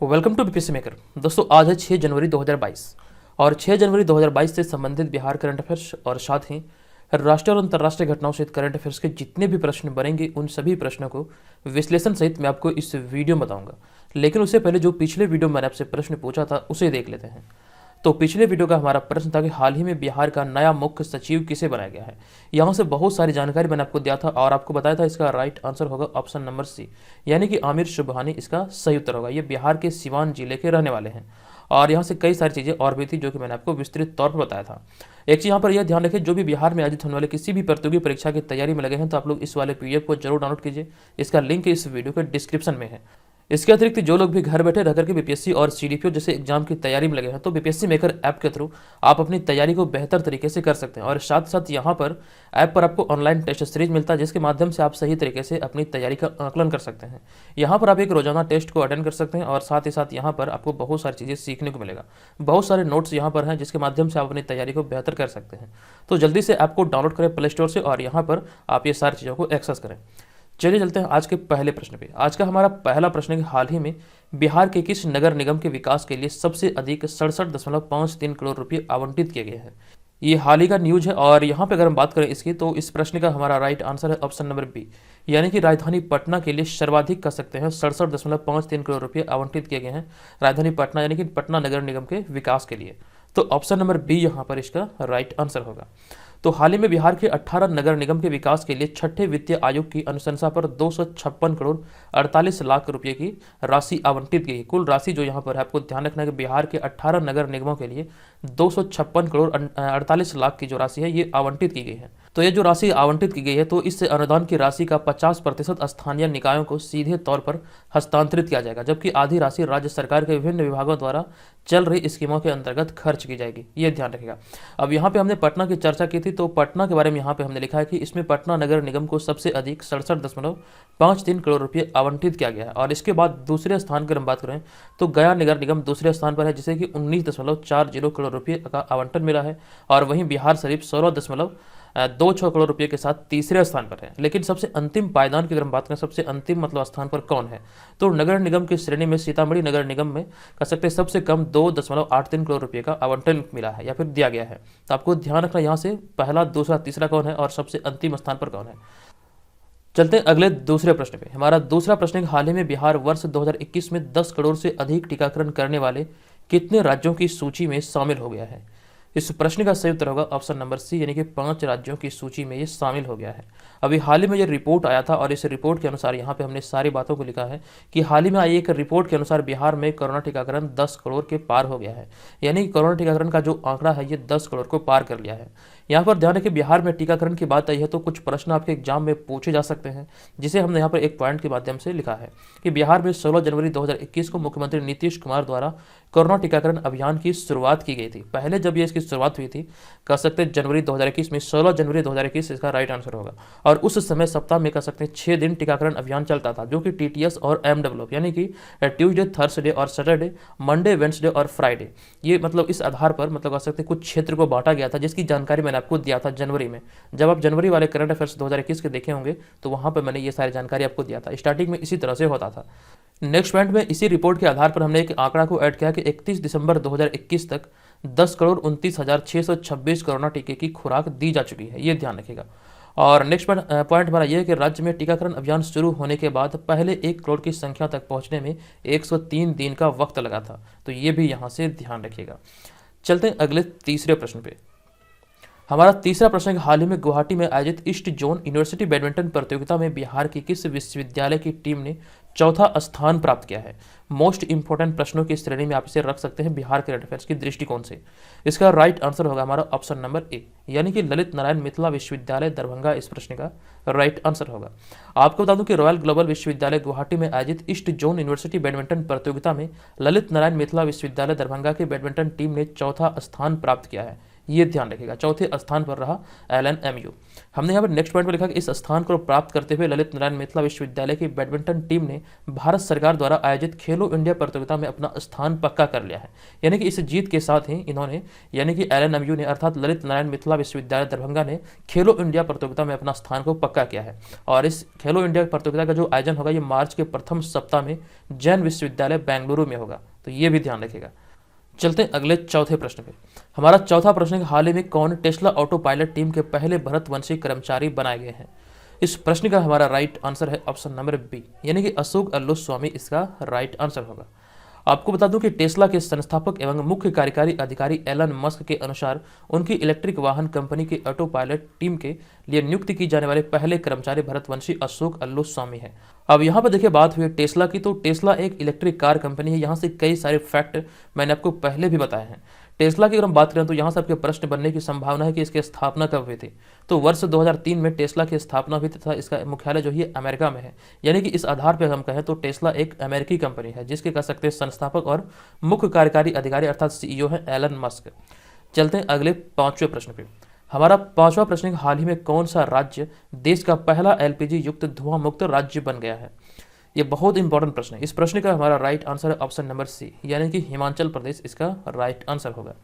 Welcome to BPSC maker. दोस्तों आज है 6 जनवरी 2022 और 6 जनवरी 2022 से संबंधित बिहार करंट अफेयर्स और साथ ही राष्ट्रीय और अंतर्राष्ट्रीय घटनाओं सहित करंट अफेयर्स के जितने भी प्रश्न बनेंगे उन सभी प्रश्नों को विश्लेषण सहित मैं आपको इस वीडियो में बताऊंगा। लेकिन उससे पहले जो पिछले वीडियो में मैंने आपसे प्रश्न पूछा था उसे देख लेते हैं। तो पिछले वीडियो का हमारा प्रश्न था कि हाल ही में बिहार का नया मुख्य सचिव किसे बनाया गया है। यहाँ से बहुत सारी जानकारी मैंने आपको दिया था और आपको बताया था इसका राइट आंसर होगा ऑप्शन नंबर सी, यानी कि आमिर सुबहानी इसका सही उत्तर होगा। ये बिहार के सिवान जिले के रहने वाले हैं और यहाँ से कई सारी चीज़ें और भी थी जो कि मैंने आपको विस्तृत तौर पर बताया था। एक चीज़ यहाँ पर यह ध्यान रखें, जो भी बिहार में आयोजित होने वाले किसी भी प्रतियोगी परीक्षा की तैयारी में लगे हैं तो आप लोग इस वाले पीडीएफ को जरूर डाउनलोड कीजिए। इसका लिंक इस वीडियो के डिस्क्रिप्शन में है। इसके अतिरिक्त जो लोग भी घर बैठे रहकर के बीपीएससी और सीडीपीओ जैसे एग्जाम की तैयारी में लगे हैं तो बीपीएससी मेकर ऐप के थ्रू आप अपनी तैयारी को बेहतर तरीके से कर सकते हैं। और साथ साथ यहाँ पर ऐप पर आपको ऑनलाइन टेस्ट सीरीज मिलता है जिसके माध्यम से आप सही तरीके से अपनी तैयारी का आकलन कर सकते हैं। यहाँ पर आप एक रोजाना टेस्ट को अटेंड कर सकते हैं और साथ ही साथ यहाँ पर आपको बहुत सारी चीज़ें सीखने को मिलेगा। बहुत सारे नोट्स यहाँ पर हैं जिसके माध्यम से आप अपनी तैयारी को बेहतर कर सकते हैं। तो जल्दी से ऐप को डाउनलोड करें प्ले स्टोर से और यहाँ पर आप ये सारी चीज़ों को एक्सेस करें। चलिए चलते हैं आज के पहले प्रश्न पे। आज का हमारा पहला प्रश्न है कि हाल ही में बिहार के किस नगर निगम के विकास के लिए सबसे अधिक 67.53 करोड़ रुपए आवंटित किए गए हैं। ये हाल ही का न्यूज है और यहाँ पे अगर हम बात करें इसकी तो इस प्रश्न का हमारा राइट आंसर है ऑप्शन नंबर बी, यानी कि राजधानी पटना के लिए सर्वाधिक कह सकते हैं 67.53 करोड़ रुपए आवंटित किए गए हैं राजधानी पटना यानी कि पटना नगर निगम के विकास के लिए। तो ऑप्शन नंबर बी यहाँ पर इसका राइट आंसर होगा। तो हाल ही में बिहार के 18 नगर निगम के विकास के लिए छठे वित्तीय आयोग की अनुशंसा पर 256 करोड़ 48 लाख रुपए की राशि आवंटित की गई। कुल राशि जो यहाँ पर है आपको ध्यान रखना है कि बिहार के 18 नगर निगमों के लिए 256 करोड़ 48 लाख की जो राशि है ये आवंटित की गई है। तो ये जो राशि आवंटित की गई है तो इस अनुदान की राशि का 50% स्थानीय निकायों को सीधे तौर पर हस्तांतरित किया जाएगा, जबकि आधी राशि राज्य सरकार के विभिन्न विभागों द्वारा चल रही स्कीमों के अंतर्गत खर्च की जाएगी। ये ध्यान रखिएगा। अब यहाँ पे हमने पटना की चर्चा की थी तो पटना के बारे में यहाँ पे हमने लिखा है कि इसमें पटना नगर निगम को सबसे अधिक 67.53 करोड़ रुपये आवंटित किया गया है। और इसके बाद दूसरे स्थान की हम बात करें तो गया नगर निगम दूसरे स्थान पर है जिसे कि 19.40 करोड़ रुपये का आवंटन मिला है। और वहीं बिहार शरीफ 16.26 करोड़ रुपये के साथ तीसरे स्थान पर है। लेकिन सबसे अंतिम पायदान की अगर हम बात करें सबसे अंतिम मतलब स्थान पर कौन है तो नगर निगम की श्रेणी में सीतामढ़ी नगर निगम में कह सकते हैं सबसे कम 2.83 करोड़ रुपये का आवंटन मिला है या फिर दिया गया है। तो आपको ध्यान रखना यहाँ से पहला दूसरा तीसरा कौन है और सबसे अंतिम स्थान पर कौन है। चलते हैं अगले दूसरे प्रश्न पे। हमारा दूसरा प्रश्न है हाल ही में बिहार वर्ष 2021 में 10 करोड़ से अधिक टीकाकरण करने वाले कितने राज्यों की सूची में शामिल हो गया है। इस प्रश्न का सही उत्तर होगा ऑप्शन नंबर सी, यानी कि 5 राज्यों की सूची में ये शामिल हो गया है। अभी हाल ही में ये रिपोर्ट आया था और इस रिपोर्ट के अनुसार यहाँ पे हमने सारी बातों को लिखा है कि हाल ही में आई एक रिपोर्ट के अनुसार बिहार में कोरोना टीकाकरण 10 करोड़ के पार हो गया है, यानी कि कोरोना टीकाकरण का जो आंकड़ा है ये 10 करोड़ को पार कर लिया है। यहाँ पर ध्यान रखें बिहार में टीकाकरण की बात आई है तो कुछ प्रश्न आपके एग्जाम में पूछे जा सकते हैं, जिसे हमने यहाँ पर एक पॉइंट के माध्यम से लिखा है कि बिहार में 16 जनवरी 2021 को मुख्यमंत्री नीतीश कुमार द्वारा कोरोना टीकाकरण अभियान की शुरुआत की गई थी। पहले जब ये इसकी शुरुआत हुई थी कह सकते हैं जनवरी 2021 में, 16 जनवरी 2021 इसका राइट आंसर होगा। और उस समय सप्ताह में कह सकते हैं 6 दिन टीकाकरण अभियान चलता था जो कि टीटीएस और एमडब्ल्यू यानी कि ट्यूसडे थर्सडे और सैटरडे, मंडे वेंसडे और फ्राइडे, ये मतलब इस आधार पर मतलब कह सकते हैं कुछ क्षेत्र को बांटा गया था, जिसकी जानकारी मैंने आपको दिया था जनवरी में। जब आप जनवरी वाले करंट अफेयर्स 2021 के देखे होंगे तो वहां पर मैंने ये सारी जानकारी आपको दिया था। स्टार्टिंग में इसी तरह से होता था। नेक्स्ट पॉइंट में इसी रिपोर्ट के आधार पर हमने एक आंकड़ा को ऐड किया कि 31 दिसंबर 2021 तक 10 करोड़ 29,626 कोरोना टीके की खुराक दी जा चुकी है। ये ध्यान रखिएगा। और नेक्स्ट पॉइंट हमारा यह है कि राज्य में टीकाकरण अभियान शुरू होने के बाद पहले 1 करोड़ की संख्या तक पहुंचने में 103 दिन का वक्त लगा था। तो ये भी यहाँ से ध्यान रखिएगा। चलते हैं अगले तीसरे प्रश्न पे। हमारा तीसरा प्रश्न है हाल ही में गुवाहाटी में आयोजित ईस्ट जोन यूनिवर्सिटी बैडमिंटन प्रतियोगिता में बिहार की किस विश्वविद्यालय की टीम ने चौथा स्थान प्राप्त किया है। मोस्ट इंपोर्टेंट प्रश्नों की श्रेणी में आप इसे रख सकते हैं बिहार करंट अफेयर्स की दृष्टिकोण से। इसका राइट आंसर होगा हमारा ऑप्शन नंबर ए, यानी कि ललित नारायण मिथिला विश्वविद्यालय दरभंगा इस प्रश्न का राइट आंसर होगा। आपको बता दूं कि रॉयल ग्लोबल विश्वविद्यालय गुवाहाटी में आयोजित ईस्ट जोन यूनिवर्सिटी बैडमिंटन प्रतियोगिता में ललित नारायण मिथिला विश्वविद्यालय दरभंगा की बैडमिंटन टीम ने चौथा स्थान प्राप्त किया है। ये ध्यान रखिएगा। चौथे स्थान पर रहा LNMU। हमने यहाँ पर नेक्स्ट पॉइंट पर लिखा कि इस स्थान को प्राप्त करते हुए ललित नारायण मिथिला विश्वविद्यालय की बैडमिंटन टीम ने भारत सरकार द्वारा आयोजित खेलो इंडिया प्रतियोगिता में अपना स्थान पक्का कर लिया है। यानी कि इस जीत के साथ ही इन्होंने यानी कि LNMU ने अर्थात ललित नारायण मिथिला विश्वविद्यालय दरभंगा ने खेलो इंडिया प्रतियोगिता में अपना स्थान को पक्का किया है। और इस खेलो इंडिया प्रतियोगिता का जो आयोजन होगा ये मार्च के प्रथम सप्ताह में जैन विश्वविद्यालय बेंगलुरु में होगा, तो ये भी ध्यान रखिएगा। चलते हैं अगले चौथे प्रश्न पे। हमारा चौथा प्रश्न है, हाल ही में कौन टेस्ला ऑटो पायलट टीम के पहले भारतवंशी कर्मचारी बनाए गए हैं? इस प्रश्न का हमारा राइट आंसर है ऑप्शन नंबर बी, यानी कि अशोक अल्लुस स्वामी इसका राइट आंसर होगा। आपको बता दूं कि टेस्ला के संस्थापक एवं मुख्य कार्यकारी अधिकारी एलन मस्क के अनुसार उनकी इलेक्ट्रिक वाहन कंपनी के ऑटो पायलट टीम के लिए नियुक्त की जाने वाले पहले कर्मचारी भारतवंशी अशोक अल्लुस स्वामी है। अब यहाँ पर देखिए बात हुई टेस्ला की, तो टेस्ला एक इलेक्ट्रिक कार कंपनी है। यहाँ से कई सारे फैक्ट मैंने आपको पहले भी बताए हैं। टेस्ला की अगर हम बात करें तो यहाँ से आपके प्रश्न बनने की संभावना है कि इसकी स्थापना कब हुई थी। तो वर्ष 2003 में टेस्ला की स्थापना हुई तथा इसका मुख्यालय जो है अमेरिका में है। यानी कि इस आधार पर हम कहें तो टेस्ला एक अमेरिकी कंपनी है जिसके कह सकते हैं संस्थापक और मुख्य कार्यकारी अधिकारी अर्थात CEO है एलन मस्क। चलते हैं अगले पांचवें प्रश्न पे। हमारा पांचवा प्रश्न है, हाल ही में कौन सा राज्य देश का पहला LPG युक्त धुआं मुक्त राज्य बन गया है? ये बहुत इंपॉर्टेंट प्रश्न है। इस प्रश्न का हमारा राइट आंसर है ऑप्शन नंबर सी, यानी कि हिमाचल प्रदेश इसका राइट आंसर होगा।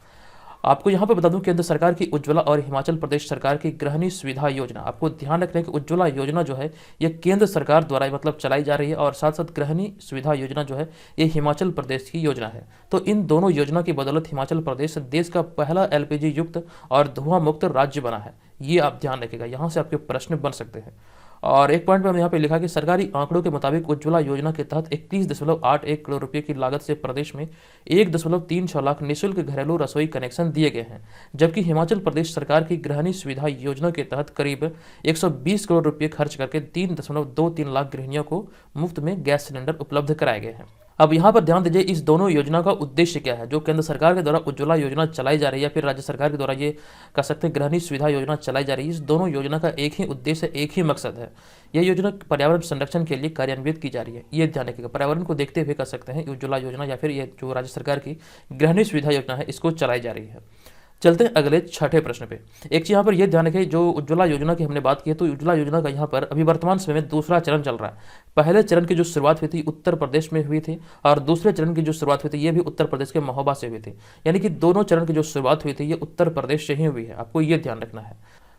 आपको यहाँ पे बता दूं केंद्र सरकार की उज्ज्वला और हिमाचल प्रदेश सरकार की गृहिणी सुविधा योजना, आपको ध्यान रखना है कि उज्ज्वला योजना जो है ये केंद्र सरकार द्वारा मतलब चलाई जा रही है और साथ साथ गृहिणी सुविधा योजना जो है ये हिमाचल प्रदेश की योजना है। तो इन दोनों योजना की बदौलत हिमाचल प्रदेश देश का पहला LPG युक्त और धुआं मुक्त राज्य बना है। ये आप ध्यान रखिएगा, यहाँ से आपके प्रश्न बन सकते हैं। और एक पॉइंट में हम यहाँ पे लिखा कि सरकारी आंकड़ों के मुताबिक उज्ज्वला योजना के तहत 31.81 करोड़ रुपए की लागत से प्रदेश में 1.36 लाख निःशुल्क घरेलू रसोई कनेक्शन दिए गए हैं, जबकि हिमाचल प्रदेश सरकार की गृहिणी सुविधा योजना के तहत करीब 120 करोड़ रुपए खर्च करके 3.23 लाख गृहिणियों को मुफ्त में गैस सिलेंडर उपलब्ध कराए गए हैं। अब यहाँ पर ध्यान दीजिए इस दोनों योजना का उद्देश्य क्या है। जो केंद्र सरकार के द्वारा उज्ज्वला योजना चलाई जा रही है या फिर राज्य सरकार के द्वारा ये कह सकते हैं गृहिणी सुविधा योजना चलाई जा रही है, इस दोनों योजना का एक ही उद्देश्य एक ही मकसद है। यह योजना पर्यावरण संरक्षण के लिए कार्यान्वित की जा रही है। ये ध्यान रखिएगा, पर्यावरण को देखते हुए कह सकते हैं उज्ज्वला योजना या फिर ये जो राज्य सरकार की गृहिणी सुविधा योजना है इसको चलाई जा रही है। चलते हैं अगले छठे प्रश्न पे। एक चीज यहाँ पर यह ध्यान रखें, जो उज्ज्वला योजना की हमने बात की है तो उज्ज्वला योजना का यहाँ पर अभी वर्तमान समय में दूसरा चरण चल रहा है। पहले चरण की जो शुरुआत हुई थी उत्तर प्रदेश में हुई थी और दूसरे चरण की जो शुरुआत हुई थी ये भी उत्तर प्रदेश के महोबा से हुई थी। यानी कि दोनों चरण की जो शुरुआत हुई थी ये उत्तर प्रदेश से ही हुई है, आपको ये ध्यान रखना है।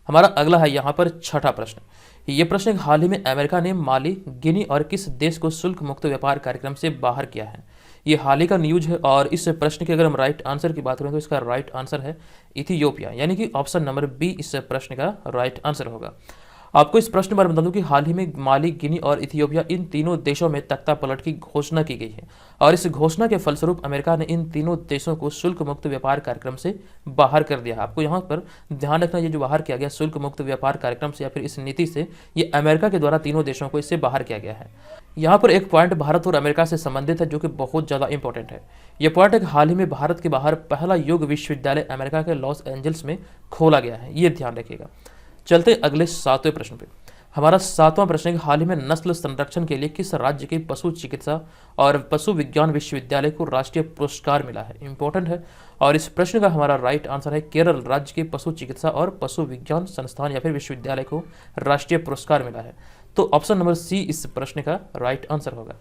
हमारा अगला है यहाँ पर छठा प्रश्न। ये प्रश्न हाल ही में अमेरिका ने माली, गिनी और किस देश को शुल्क मुक्त व्यापार कार्यक्रम से बाहर किया है? ये हाल ही का न्यूज है और इस प्रश्न के अगर हम राइट आंसर की बात करें तो इसका राइट आंसर है इथियोपिया, यानी कि ऑप्शन नंबर बी इस प्रश्न का राइट आंसर होगा। आपको इस प्रश्न बारे में बता दूं कि हाल ही में माली, गिनी और इथियोपिया इन तीनों देशों में तख्ता पलट की घोषणा की गई है और इस घोषणा के फलस्वरूप अमेरिका ने इन तीनों देशों को शुल्क मुक्त व्यापार कार्यक्रम से बाहर कर दिया है। आपको यहाँ पर ध्यान रखना, ये जो बाहर किया गया शुल्क मुक्त व्यापार कार्यक्रम से या फिर इस नीति से, ये अमेरिका के द्वारा तीनों देशों को इससे बाहर किया गया है। यहाँ पर एक पॉइंट भारत और अमेरिका से संबंधित है जो कि बहुत ज़्यादा इंपॉर्टेंट है। यह पॉइंट है कि हाल ही में भारत के बाहर पहला योग विश्वविद्यालय अमेरिका के लॉस एंजल्स में खोला गया है, ये ध्यान रखिएगा। चलते अगले सातवें प्रश्न पे। हमारा सातवां प्रश्न है कि हाल ही में नस्ल संरक्षण के लिए किस राज्य के पशु चिकित्सा और पशु विज्ञान विश्वविद्यालय को राष्ट्रीय पुरस्कार मिला है? इंपॉर्टेंट है और इस प्रश्न का हमारा राइट आंसर है केरल राज्य के पशु चिकित्सा और पशु विज्ञान संस्थान या फिर विश्वविद्यालय को राष्ट्रीय पुरस्कार मिला है। तो ऑप्शन नंबर सी इस प्रश्न का राइट आंसर होगा।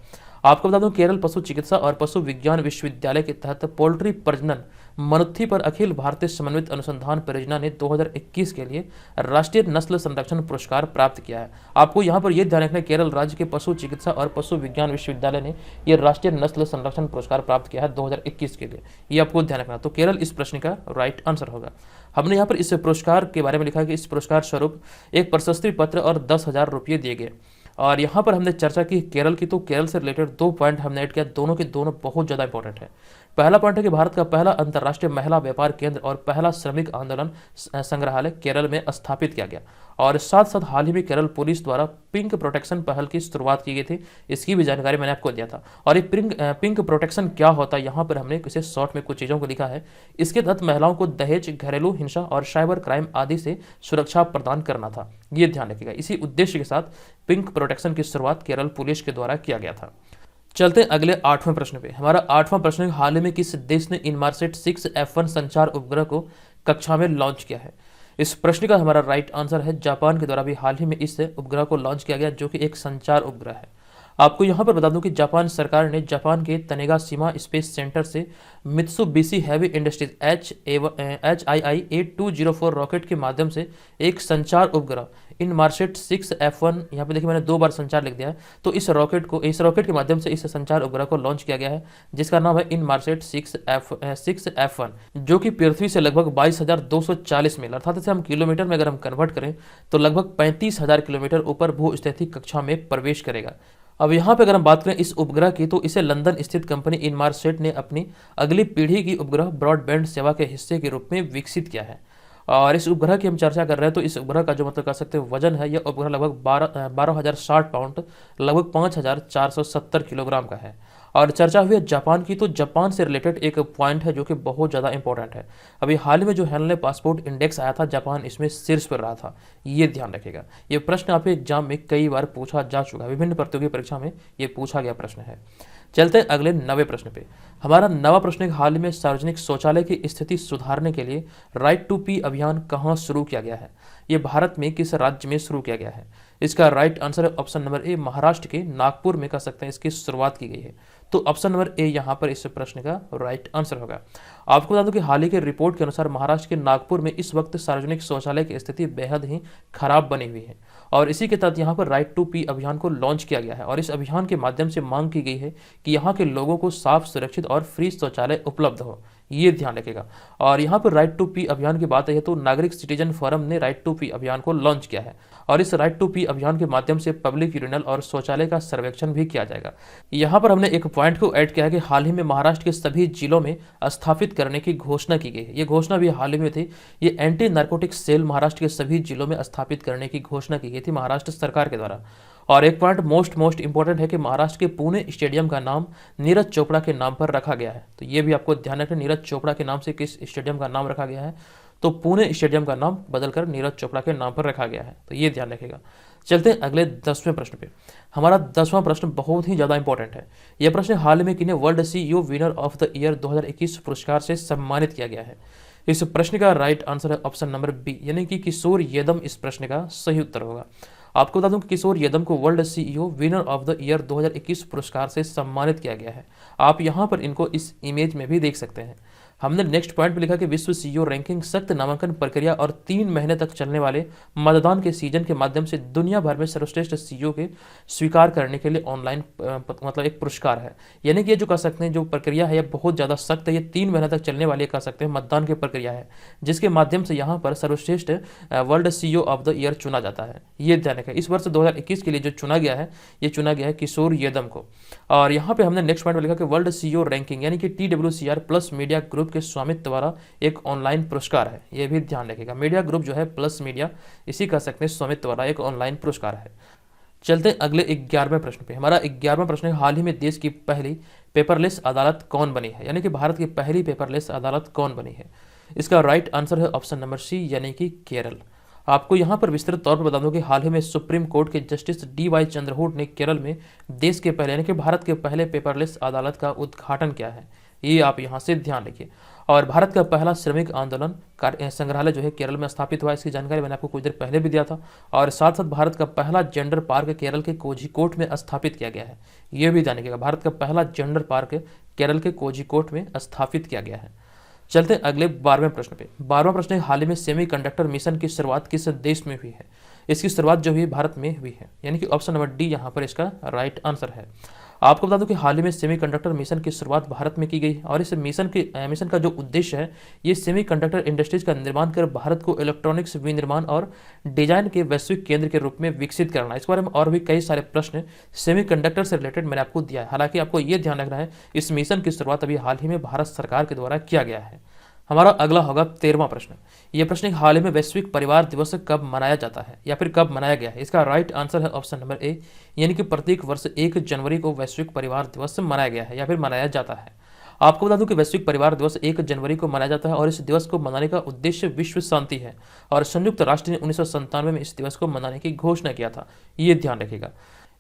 आपको बता दूं केरल पशु चिकित्सा और पशु विज्ञान विश्वविद्यालय के तहत पोल्ट्री प्रजनन मनुत्थी पर अखिल भारतीय समन्वित अनुसंधान परियोजना ने 2021 के लिए राष्ट्रीय नस्ल संरक्षण पुरस्कार प्राप्त किया है। आपको यहाँ पर यह ध्यान रखना है केरल राज्य के पशु चिकित्सा और पशु विज्ञान विश्वविद्यालय ने यह राष्ट्रीय नस्ल संरक्षण पुरस्कार प्राप्त किया है 2021 के लिए, ये आपको ध्यान रखना। तो केरल इस प्रश्न का राइट आंसर होगा। हमने यहाँ पर इस पुरस्कार के बारे में लिखा कि इस पुरस्कार स्वरूप एक प्रशस्ति पत्र और 10,000 रुपये दिए गए। और यहाँ पर हमने चर्चा की केरल की, तो केरल से रिलेटेड 2 पॉइंट हमने ऐड किया, दोनों के दोनों बहुत ज़्यादा इंपॉर्टेंट है। पहला पॉइंट है कि भारत का पहला अंतर्राष्ट्रीय महिला व्यापार केंद्र और पहला श्रमिक आंदोलन संग्रहालय केरल में स्थापित किया गया और साथ साथ हाल ही में केरल पुलिस द्वारा पिंक प्रोटेक्शन पहल की शुरुआत की गई थी, इसकी भी जानकारी मैंने आपको दिया था। और ये पिंक प्रोटेक्शन क्या होता है, यहाँ पर हमने इसे शॉर्ट में कुछ चीज़ों को लिखा है। इसके तहत महिलाओं को दहेज, घरेलू हिंसा और साइबर क्राइम आदि से सुरक्षा प्रदान करना था, ये ध्यान रखिएगा। इसी उद्देश्य के साथ पिंक प्रोटेक्शन की शुरुआत केरल पुलिस के द्वारा किया गया था। चलते हैं अगले 8वें प्रश्न पे। हमारा 8वां प्रश्न है हाल ही में किस देश ने इनमार्सेट 6 F1 संचार उपग्रह को कक्षा में लॉन्च किया है? इस प्रश्न का हमारा राइट आंसर है जापान के द्वारा भी हाल ही में इस उपग्रह को लॉन्च किया गया, जो कि एक संचार उपग्रह है। आपको यहाँ पर बता दूं कि जापान सरकार ने जापान के तनेगा सीमा स्पेस सेंटर से Mitsubishi heavy industries HII-8204 rocket के माध्यम से एक संचार उपग्रह इनमार्सेट 6F1, यहाँ पे देखिए मैंने 2 बार संचार लिख दिया है, तो इस रॉकेट के माध्यम से इस संचार उपग्रह को लॉन्च किया गया है, जिसका नाम है इनमार्सेट 6F1, जो कि पृथ्वी से लगभग 22,240 मील अर्थात इसे हम किलोमीटर में अगर हम कन्वर्ट करें तो लगभग 35,000 किलोमीटर ऊपर भू स्थिति कक्षा में प्रवेश करेगा। अब यहाँ पे अगर हम बात करें इस उपग्रह की, तो इसे लंदन स्थित कंपनी इनमार्सेट ने अपनी अगली पीढ़ी की उपग्रह ब्रॉडबैंड सेवा के हिस्से के रूप में विकसित किया है। और इस उपग्रह की हम चर्चा कर रहे हैं, तो इस उपग्रह का जो मतलब कर सकते हैं वजन है, यह उपग्रह लगभग 12,060 पाउंड लगभग 5,470 किलोग्राम का है। और चर्चा हुई है जापान की, तो जापान से रिलेटेड एक पॉइंट है जो कि बहुत ज़्यादा इंपॉर्टेंट है। अभी हाल में जो हेनले पासपोर्ट इंडेक्स आया था, जापान इसमें शीर्ष पर रहा था, ये ध्यान रखिएगा। ये प्रश्न आपके एग्जाम में कई बार पूछा जा चुका है, विभिन्न प्रतियोगी परीक्षा में ये पूछा गया प्रश्न है। चलते हैं अगले 9वें प्रश्न पे। हमारा 9वां प्रश्न हाल ही में सार्वजनिक शौचालय की स्थिति सुधारने के लिए राइट टू पी अभियान कहाँ शुरू किया गया है? ये भारत में किस राज्य में शुरू किया गया है? इसका राइट आंसर है ऑप्शन नंबर ए, महाराष्ट्र के नागपुर में कह सकते हैं इसकी शुरुआत की गई है। तो ऑप्शन नंबर ए यहाँ पर इस प्रश्न का राइट आंसर होगा। आपको बता दूं कि हाल ही के रिपोर्ट के अनुसार महाराष्ट्र के नागपुर में इस वक्त सार्वजनिक शौचालय की स्थिति बेहद ही खराब बनी हुई है, और इसी के तहत यहाँ पर राइट टू पी अभियान को लॉन्च किया गया है। और इस अभियान के माध्यम से मांग की गई है कि यहाँ के लोगों को साफ, सुरक्षित और फ्री शौचालय उपलब्ध हो, ये ध्यान रखेगा। और यहाँ पर राइट टू पी अभियान की बात है तो नागरिक सिटीजन फोरम ने राइट टू पी अभियान को लॉन्च किया है, और इस राइट टू पी अभियान के माध्यम से पब्लिक यूरिनल और शौचालय का सर्वेक्षण भी किया जाएगा। यहाँ पर हमने एक पॉइंट को ऐड किया है कि हाल ही में महाराष्ट्र के सभी जिलों में स्थापित करने की घोषणा की गई है। ये घोषणा भी हाल ही में थी, ये एंटी नार्कोटिक सेल महाराष्ट्र के सभी जिलों में स्थापित करने की घोषणा की गई थी महाराष्ट्र सरकार के द्वारा। और एक पॉइंट मोस्ट इंपॉर्टेंट है कि महाराष्ट्र के पुणे स्टेडियम का नाम नीरज चोपड़ा के नाम पर रखा गया है। तो ये भी आपको ध्यान रखना, नीरज चोपड़ा के नाम से किस स्टेडियम का नाम रखा गया है, तो पुणे स्टेडियम का नाम बदलकर नीरज चोपड़ा के नाम पर रखा गया है, तो ये ध्यान रखेगा। चलते हैं अगले 10वें प्रश्न पे। हमारा 10वां प्रश्न बहुत ही ज़्यादा इंपॉर्टेंट है। यह प्रश्न हाल में किन्हें world CEO winner of the year 2021 पुरस्कार से सम्मानित किया गया है? इस प्रश्न का राइट आंसर है ऑप्शन नंबर बी, यानी कि किशोर यदम इस प्रश्न का सही उत्तर होगा। आपको बता दूं कि किशोर यदम को world CEO winner of the year 2021 पुरस्कार से सम्मानित किया गया है। आप यहां पर इनको इस इमेज में भी देख सकते हैं। हमने नेक्स्ट पॉइंट पे लिखा कि विश्व CEO रैंकिंग सख्त नामांकन प्रक्रिया और 3 महीने तक चलने वाले मतदान के सीजन के माध्यम से दुनिया भर में सर्वश्रेष्ठ CEO के स्वीकार करने के लिए ऑनलाइन मतलब एक पुरस्कार है। यानी कि ये जो कह सकते हैं जो प्रक्रिया है ये बहुत ज़्यादा सख्त है, ये 3 महीने तक चलने वाली कह सकते हैं मतदान की प्रक्रिया है, जिसके माध्यम से यहाँ पर सर्वश्रेष्ठ world CEO of the year चुना जाता है। ये ध्यान रखें, इस वर्ष 2021 के लिए जो चुना गया है ये चुना गया है किशोर यदम को। और यहाँ पे हमने नेक्स्ट पॉइंट में लिखा कि वर्ल्ड CEO रैंकिंग यानी कि TWCR प्लस मीडिया ग्रुप के स्वामित्व द्वारा एक ऑनलाइन पुरस्कार है, ये भी ध्यान रखेगा। मीडिया ग्रुप जो है प्लस मीडिया, इसी कह सकते हैं स्वामित्व वाला एक ऑनलाइन पुरस्कार है। चलते हैं अगले 11वें प्रश्न पे। हमारा 11वां प्रश्न है हाल ही में देश की पहली पेपरलेस अदालत कौन बनी है, यानी कि भारत की पहली पेपरलेस अदालत कौन बनी है? इसका राइट आंसर है ऑप्शन नंबर सी, यानी कि केरल। आपको यहाँ पर विस्तृत तौर पर बता दूं कि हाल ही में सुप्रीम कोर्ट के जस्टिस DY चंद्रचूड़ ने केरल में देश के पहले यानी कि भारत के पहले पेपरलेस अदालत का उद्घाटन किया है, ये आप यहाँ से ध्यान रखिए। और भारत का पहला श्रमिक आंदोलन संग्रहालय जो है केरल में स्थापित हुआ, इसकी जानकारी मैंने आपको कुछ देर पहले भी दिया था। और साथ साथ भारत का पहला जेंडर पार्क केरल के कोझिकोड में स्थापित किया गया है, ये भी ध्यान रखिएगा। भारत का पहला जेंडर पार्क केरल के कोझिकोड में स्थापित किया गया है। चलते हैं अगले 12वें प्रश्न पे। 12वां प्रश्न हाल ही में सेमीकंडक्टर मिशन की शुरुआत किस देश में हुई है? इसकी शुरुआत जो हुई भारत में हुई है, यानी कि ऑप्शन नंबर डी यहाँ पर इसका राइट आंसर है। आपको बता दूं कि हाल ही में सेमीकंडक्टर मिशन की शुरुआत भारत में की गई, और इस मिशन का जो उद्देश्य है ये सेमीकंडक्टर इंडस्ट्रीज का निर्माण कर भारत को इलेक्ट्रॉनिक्स विनिर्माण और डिजाइन के वैश्विक केंद्र के रूप में विकसित करना। इस बारे में और भी कई सारे प्रश्न सेमीकंडक्टर से रिलेटेड मैंने आपको दिया है। हालांकि आपको ये ध्यान रखना है इस मिशन की शुरुआत अभी हाल ही में भारत सरकार के द्वारा किया गया है। हमारा अगला होगा 13वां प्रश्न। यह प्रश्न हाल ही में वैश्विक परिवार दिवस कब मनाया जाता है या फिर कब मनाया गया है? इसका राइट आंसर है ऑप्शन नंबर ए, यानी कि प्रत्येक वर्ष 1 जनवरी को वैश्विक परिवार दिवस मनाया गया है या फिर मनाया जाता है। आपको बता दूं कि वैश्विक परिवार दिवस 1 जनवरी को मनाया जाता है, और इस दिवस को मनाने का उद्देश्य विश्व शांति है, और संयुक्त राष्ट्र ने 1997 में इस दिवस को मनाने की घोषणा किया था, ये ध्यान रखिएगा।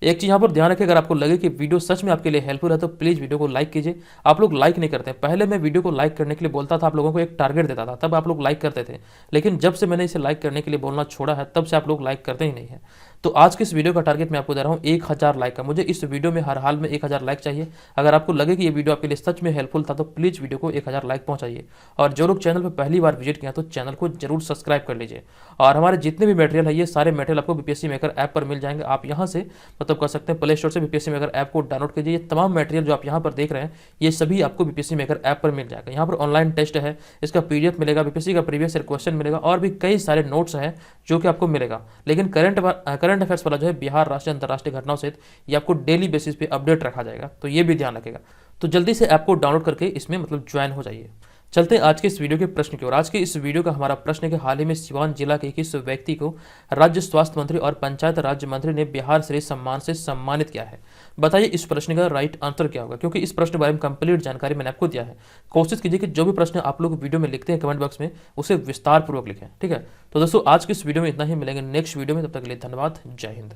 एक चीज़ यहाँ पर ध्यान रखें, अगर आपको लगे कि वीडियो सच में आपके लिए हेल्पफुल है तो प्लीज़ वीडियो को लाइक कीजिए। आप लोग लाइक नहीं करते। पहले मैं वीडियो को लाइक करने के लिए बोलता था, आप लोगों को एक टारगेट देता था, तब आप लोग लाइक करते थे। लेकिन जब से मैंने इसे लाइक करने के लिए बोलना छोड़ा है, तब से आप लोग लाइक करते ही नहीं है। तो आज के इस वीडियो का टारगेट मैं आपको दे रहा हूँ 1000 लाइक का। मुझे इस वीडियो में हर हाल में 1000 लाइक चाहिए। अगर आपको लगे कि ये वीडियो आपके लिए सच में हेल्पफुल था तो प्लीज़ वीडियो को 1000 लाइक पहुंचाइए। और जो लोग चैनल पर पहली बार विजिट किया तो चैनल को जरूर सब्सक्राइब कर लीजिए। और हमारे जितने भी मटेरियल है ये सारे मटेरियल आपको बीपीएससी मेकर ऐप पर मिल जाएंगे। आप यहाँ से मतलब कर सकते हैं प्ले स्टोर से बीपीएससी मेकर ऐप को डाउनलोड कीजिए। ये तमाम मटेरियल जो आप यहाँ पर देख रहे हैं ये सभी आपको बीपीएससी मेकर ऐप पर मिल जाएगा। यहाँ पर ऑनलाइन टेस्ट है, इसका पीडीएफ मिलेगा, बीपीएससी का प्रीवियस ईयर क्वेश्चन मिलेगा और भी कई सारे नोट्स हैं जो कि आपको मिलेगा। लेकिन करंट अफेयर्स वाला जो है बिहार राष्ट्रीय अंतर्राष्ट्रीय घटनाओं सहित ये आपको डेली बेसिस पे अपडेट रखा जाएगा, तो ये भी ध्यान रखेगा। तो जल्दी से ऐप को डाउनलोड करके इसमें मतलब ज्वाइन हो जाइए। चलते हैं आज के इस वीडियो के प्रश्न की ओर। आज के इस वीडियो का हमारा प्रश्न है कि हाल ही में सिवान जिला के किस व्यक्ति को राज्य स्वास्थ्य मंत्री और पंचायत राज्य मंत्री ने बिहार श्री सम्मान से सम्मानित किया है? बताइए इस प्रश्न का राइट आंसर क्या होगा, क्योंकि इस प्रश्न के बारे में कंप्लीट जानकारी मैंने आपको दिया है। कोशिश कीजिए कि जो भी प्रश्न आप लोग वीडियो में लिखते हैं कमेंट बॉक्स में उसे विस्तार पूर्वक लिखें, ठीक है। तो दोस्तों आज की इस वीडियो में इतना ही, मिलेंगे नेक्स्ट वीडियो में, तब तक के लिए धन्यवाद। जय हिंद।